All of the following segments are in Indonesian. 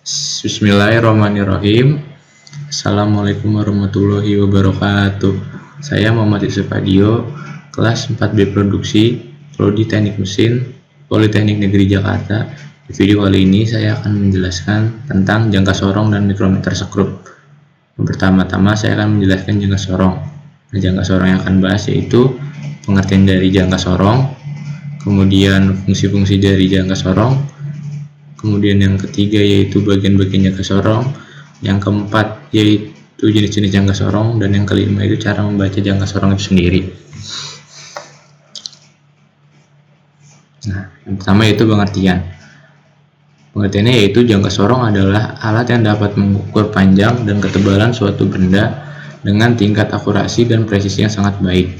Bismillahirrahmanirrahim. Assalamualaikum warahmatullahi wabarakatuh. Saya Muhammad Yusuf Adio, kelas 4B Produksi, Prodi Teknik Mesin, Politeknik Negeri Jakarta. Di video kali ini saya akan menjelaskan tentang jangka sorong dan mikrometer sekrup. Pertama-tama saya akan menjelaskan jangka sorong. Nah, jangka sorong yang akan bahas yaitu pengertian dari jangka sorong, kemudian fungsi-fungsi dari jangka sorong, kemudian yang ketiga yaitu bagian-bagian jangka sorong, yang keempat yaitu jenis-jenis jangka sorong, dan yang kelima itu cara membaca jangka sorong itu sendiri. Nah, yang pertama yaitu pengertian. Pengertiannya yaitu jangka sorong adalah alat yang dapat mengukur panjang dan ketebalan suatu benda dengan tingkat akurasi dan presisi yang sangat baik.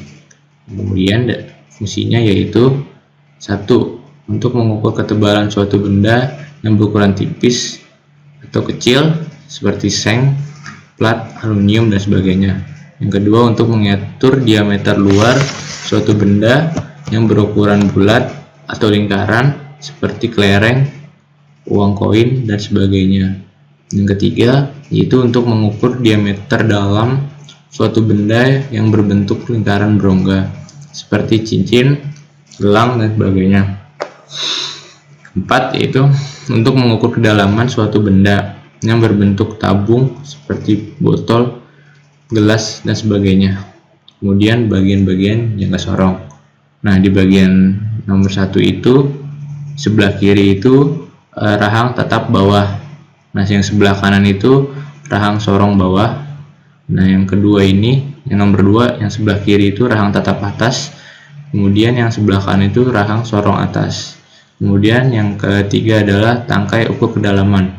Kemudian fungsinya yaitu 1. Untuk mengukur ketebalan suatu benda yang berukuran tipis atau kecil seperti seng, plat, aluminium, dan sebagainya. Yang kedua, untuk mengatur diameter luar suatu benda yang berukuran bulat atau lingkaran seperti kelereng, uang koin, dan sebagainya. Yang ketiga, yaitu untuk mengukur diameter dalam suatu benda yang berbentuk lingkaran berongga seperti cincin, gelang, dan sebagainya. Keempat, yaitu untuk mengukur kedalaman suatu benda yang berbentuk tabung seperti botol, gelas, dan sebagainya. Kemudian bagian-bagian jangka sorong. Nah, di bagian nomor 1 itu sebelah kiri itu rahang tatap bawah. Nah, yang sebelah kanan itu rahang sorong bawah. Nah, yang kedua ini, yang nomor 2, yang sebelah kiri itu rahang tatap atas. Kemudian yang sebelah kanan itu rahang sorong atas. Kemudian yang ketiga adalah tangkai ukur kedalaman.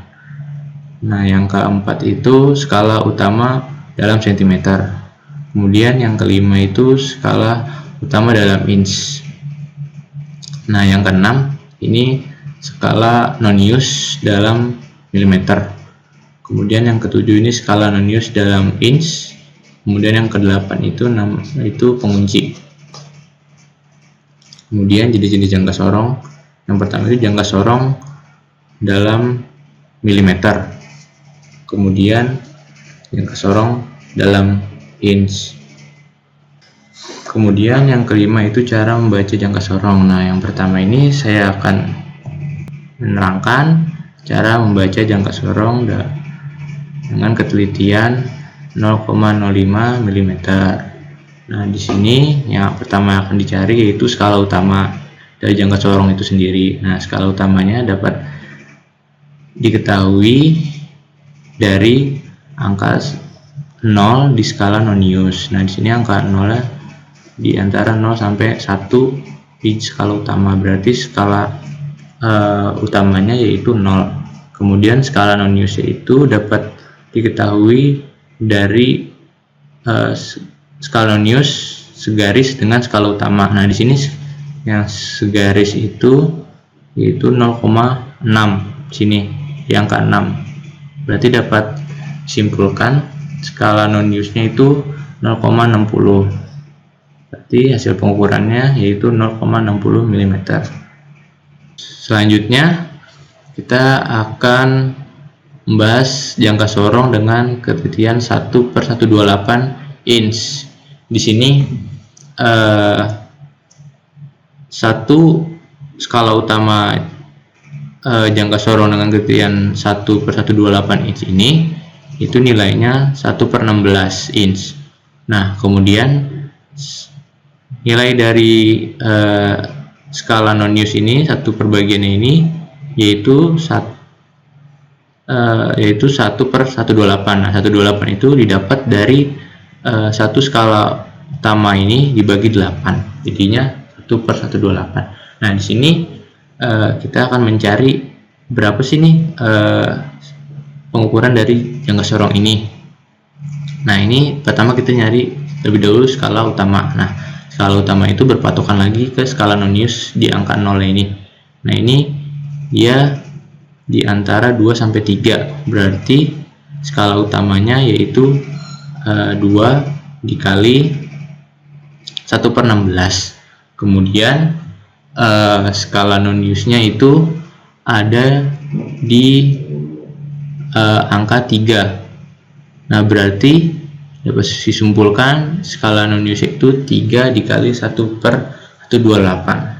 Nah, yang keempat itu skala utama dalam cm. Kemudian yang kelima itu skala utama dalam inch. Nah, yang keenam ini skala nonius dalam milimeter. Kemudian yang ketujuh ini skala nonius dalam inch. Kemudian yang kedelapan itu pengunci. Kemudian jenis-jenis jangka sorong. Yang pertama itu jangka sorong dalam milimeter. Kemudian jangka sorong dalam inch. Kemudian yang kelima itu cara membaca jangka sorong. Nah, yang pertama ini saya akan menerangkan cara membaca jangka sorong dengan ketelitian 0,05 mm. Nah, di sini yang pertama akan dicari yaitu skala utama dari jangka sorong itu sendiri. Nah, skala utamanya dapat diketahui dari angka 0 di skala nonius. Nah, di sini angka 0 di antara 0 sampai 1 di skala utama, berarti skala utamanya yaitu 0. Kemudian skala nonius itu dapat diketahui dari skala nonius segaris dengan skala utama. Nah, di sini yang segaris itu yaitu 0,6 sini di angka 6. Berarti dapat simpulkan skala noniusnya itu 0,60. Berarti hasil pengukurannya yaitu 0,60 mm. Selanjutnya kita akan membahas jangka sorong dengan ketelitian 1/128 inch. Di sini satu skala utama jangka sorong dengan ketelitian 1/128 inch ini itu nilainya 1/16 inch. Nah, kemudian nilai dari skala nonius ini, satu perbagiannya ini yaitu 1/128. Nah, 1/28 itu didapat dari satu skala utama ini dibagi 8, jadinya 1/128. Nah, di sini kita akan mencari berapa sih nih pengukuran dari jangka sorong ini. Nah, ini pertama kita nyari lebih dahulu skala utama. Nah, skala utama itu berpatokan lagi ke skala nonius di angka 0 ini. Nah, ini dia di antara 2 sampai 3. Berarti skala utamanya yaitu 2 dikali 1/16. Kemudian skala noniusnya itu ada di angka 3. Nah, berarti dapat disimpulkan skala non-use itu 3 dikali 1/128.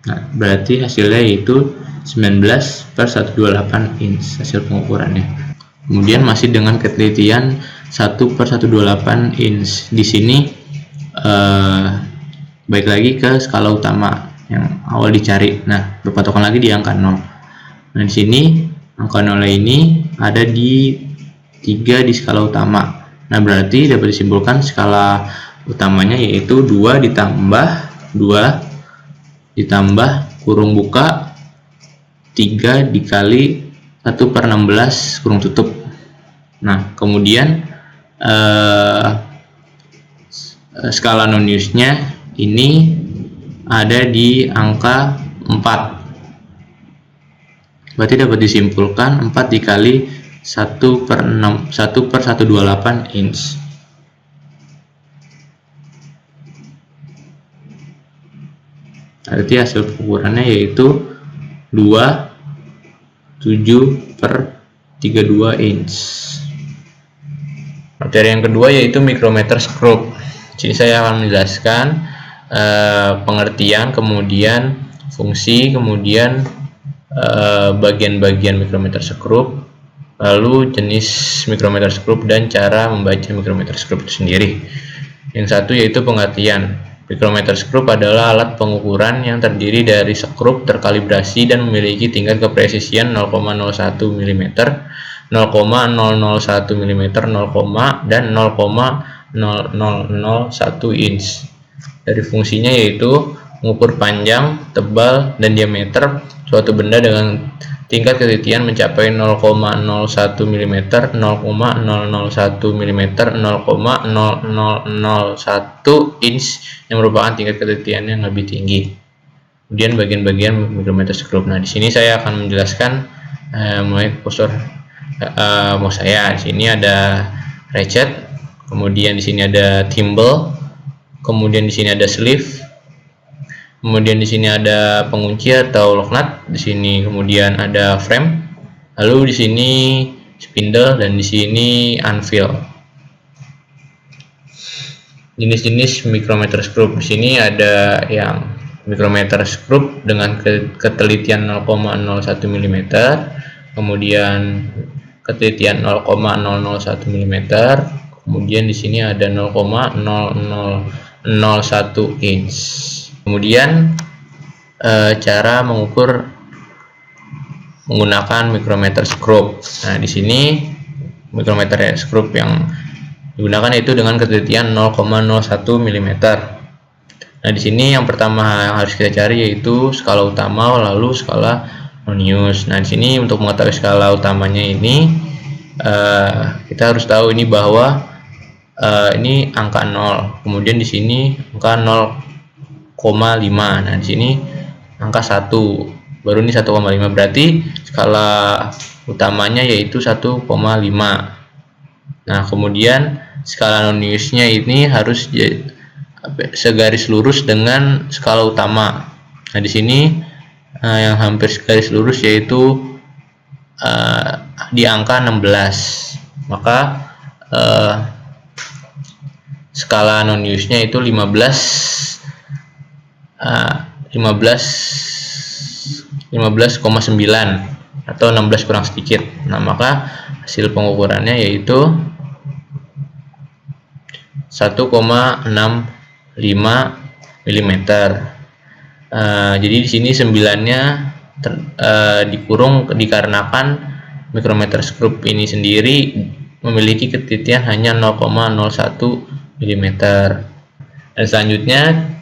Nah, berarti hasilnya yaitu 19/128 inch hasil pengukurannya. Kemudian masih dengan ketelitian 1/128 inch. Di sini baik lagi ke skala utama yang awal dicari. Nah, berpatokan lagi di angka 0. Nah, di sini angka 0 ini ada di 3 di skala utama. Nah, berarti dapat disimpulkan skala utamanya yaitu 2 ditambah kurung buka 3 dikali 1/16 kurung tutup. Nah, kemudian skala non-use-nya ini ada di angka 4. Berarti dapat disimpulkan 4 dikali 1/128 inch. Berarti hasil pengukurannya yaitu 27/32 inch. Materi yang kedua yaitu micrometer screw. Jadi saya akan menjelaskan pengertian, kemudian fungsi, kemudian bagian-bagian micrometer screw, lalu jenis micrometer screw dan cara membaca micrometer screw itu sendiri. Yang satu yaitu pengertian. Micrometer screw adalah alat pengukuran yang terdiri dari skrup terkalibrasi dan memiliki tingkat kepresisian 0,01 mm, 0,001 mm, 0, dan 0,0001 inch. Dari fungsinya yaitu mengukur panjang, tebal, dan diameter suatu benda dengan tingkat ketelitian mencapai 0,01 mm, 0,001 mm, 0,0001 inch yang merupakan tingkat ketelitian yang lebih tinggi. Kemudian bagian-bagian micrometer screw. Nah, di sini saya akan menjelaskan mulai kursor mouse saya. Di sini ada ratchet, kemudian di sini ada thimble, kemudian di sini ada sleeve, kemudian di sini ada pengunci atau lock nut, di sini kemudian ada frame, lalu di sini spindle, dan di sini anvil. Jenis-jenis micrometer screw di sini ada yang micrometer screw dengan ketelitian 0,01 mm, kemudian ketelitian 0,001 mm, kemudian di sini ada 0,0001 inch. Kemudian cara mengukur menggunakan micrometer screw. Nah, di sini micrometer screw yang digunakan yaitu dengan ketelitian 0,01 mm. Nah, di sini yang pertama yang harus kita cari yaitu skala utama, lalu skala non-use. Nah, di sini untuk mengetahui skala utamanya ini kita harus tahu ini bahwa ini angka 0, kemudian di sini angka 0,5. Nah, di sini angka 1, baru ini 1,5, berarti skala utamanya yaitu 1,5. Nah, kemudian skala non-use-nya ini harus segaris lurus dengan skala utama. Nah, di sini yang hampir segaris lurus yaitu di angka 16. Maka skala non-use-nya itu 15,9 atau 16 kurang sedikit. Nah, maka hasil pengukurannya yaitu 1,65 mm. Jadi di sini 9-nya dikurung dikarenakan micrometer screw ini sendiri memiliki ketelitian hanya 0,01 mm. Dan selanjutnya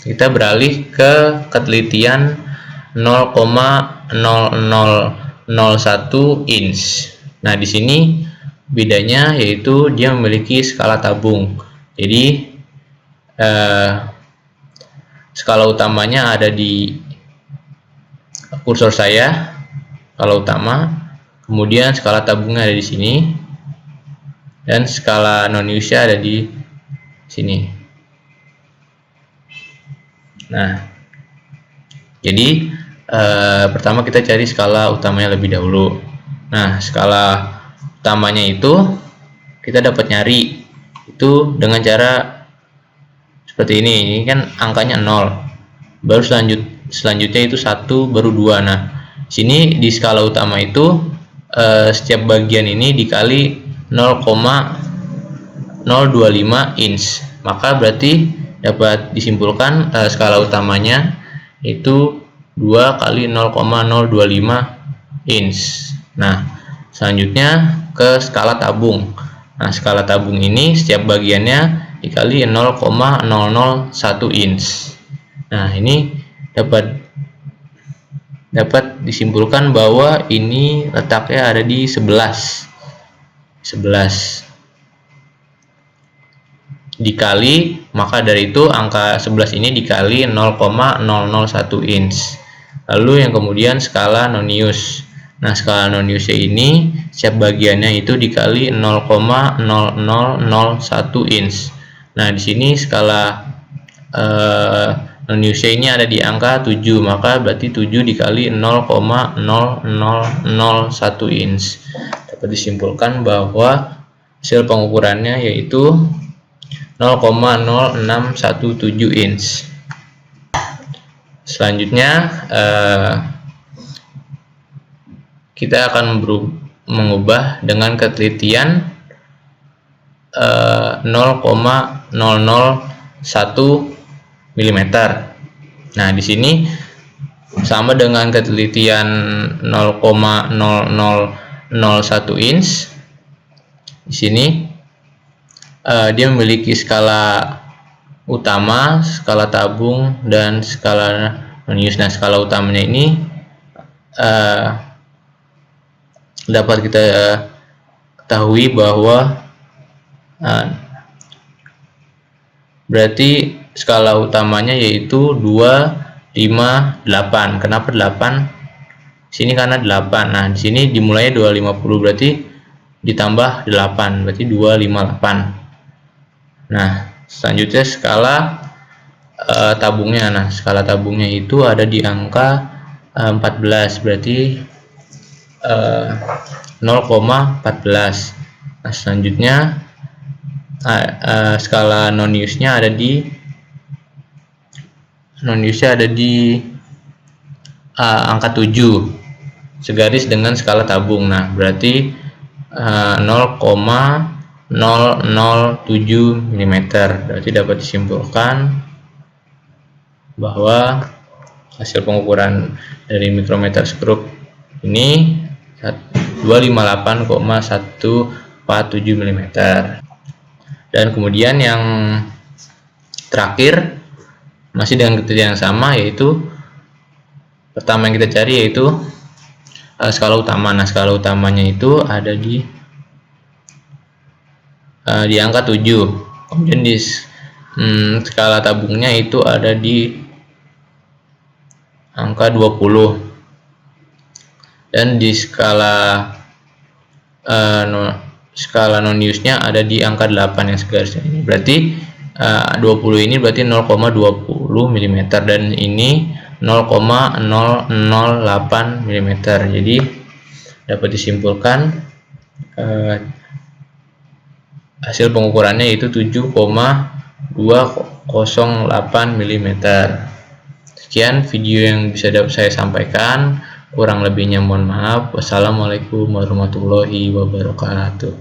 kita beralih ke ketelitian 0,0001 inch. Nah, di sini bedanya yaitu dia memiliki skala tabung. Jadi skala utamanya ada di kursor saya, skala utama, kemudian skala tabungnya ada di sini, dan skala non-use ada di sini. Nah, jadi Pertama kita cari skala utamanya lebih dahulu. Nah, skala utamanya itu kita dapat nyari itu dengan cara seperti ini. Ini kan angkanya 0. Baru selanjutnya itu 1, baru 2. Nah, sini di skala utama itu setiap bagian ini dikali 0,025 inch. Maka berarti dapat disimpulkan skala utamanya itu 2 kali 0,025 inch. Nah, selanjutnya ke skala tabung. Nah, skala tabung ini setiap bagiannya dikali 0,001 inch. Nah, ini dapat disimpulkan bahwa ini letaknya ada di 11 dikali, maka dari itu angka 11 ini dikali 0,001 inch. Lalu yang kemudian skala nonius. Nah, skala noniusnya ini setiap bagiannya itu dikali 0,0001 inch. Nah, di sini skala noniusnya ini ada di angka 7, maka berarti 7 dikali 0,0001 inch. Dapat disimpulkan bahwa hasil pengukurannya yaitu 0,0617 inch. Selanjutnya kita akan mengubah dengan ketelitian 0,001 mm. Nah, di sini sama dengan ketelitian 0,0001 inch. Di sini dia memiliki skala utama, skala tabung, dan skala nonius. Nah, skala utamanya ini dapat kita ketahui bahwa berarti skala utamanya yaitu 258. Kenapa 8? Sini karena 8. Nah, di sini dimulainya 250, berarti ditambah 8, berarti 258. Nah, selanjutnya skala tabungnya. Nah, skala tabungnya itu ada di angka 14, berarti 0,14. Nah, selanjutnya skala noniusnya ada di angka 7 segaris dengan skala tabung. Nah, berarti 0,007 mm. Berarti dapat disimpulkan bahwa hasil pengukuran dari mikrometer skrup ini 258,147 mm. Dan kemudian yang terakhir masih dengan ketelitian yang sama, yaitu pertama yang kita cari yaitu skala utama. Nah, skala utamanya itu ada di angka 7. Kemudian di skala tabungnya itu ada di angka 20. Dan di skala noniusnya ada di angka 8 yang segarisnya ini. Berarti 20 ini berarti 0,20 mm dan ini 0,008 mm. Jadi dapat disimpulkan hasil pengukurannya itu 7,208 mm. Sekian video yang bisa saya sampaikan. Kurang lebihnya mohon maaf. Wassalamualaikum warahmatullahi wabarakatuh.